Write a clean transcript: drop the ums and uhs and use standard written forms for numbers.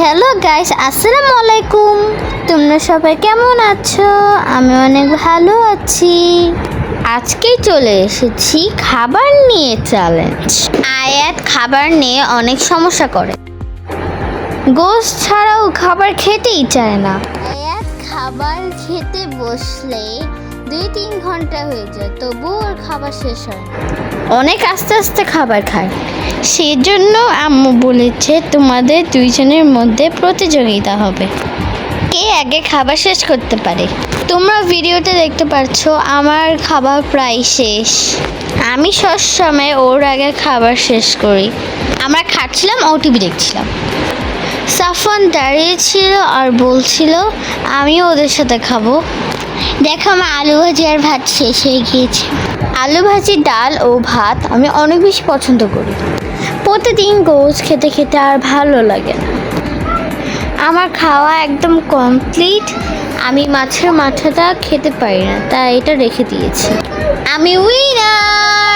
Hello guys, আসসালামু আলাইকুম। তোমরা সবাই কেমন আছো? আমি অনেক ভালো আছি। আজকেই চলে এসেছি খাবার নিয়ে চ্যালেঞ্জ। আয়াত খাবার নিয়ে অনেক সমস্যা করে, গোশত ছাড়াও খাবার খেতেই চায় না। আয়াত খাবার খেতে বসলে 2-3 ঘন্টা হয়ে যায়, তবুও ওর খাবার শেষ হয় না। অনেক আস্তে আস্তে খাবার খায়। সেজন্য আম্মু বলেছে তোমাদের দুইজনের মধ্যে প্রতিযোগিতা হবে, কে আগে খাবার শেষ করতে পারে। তোমরা ভিডিওতে দেখতে পাচ্ছ আমার খাবার প্রায় শেষ। আমি সবসময় ওর আগে খাবার শেষ করি। আমরা খাচ্ছিলাম, ও টিভি দেখছিলাম। সাফওয়ান দাঁড়িয়েছিল আর বলছিল আমিও ওদের সাথে খাবো। দেখো, আমার আলু ভাজি আর ভাত শেষ হয়ে গিয়েছে। আলু ভাজি, ডাল ও ভাত আমি অনেক বেশি পছন্দ করি। প্রতিদিন গোশত খেতে খেতে আর ভালো লাগে না। আমার খাওয়া একদম কমপ্লিট। আমি মাছের মাথাটা খেতে পারি না, তাই এটা রেখে দিয়েছি। আমি উইনার।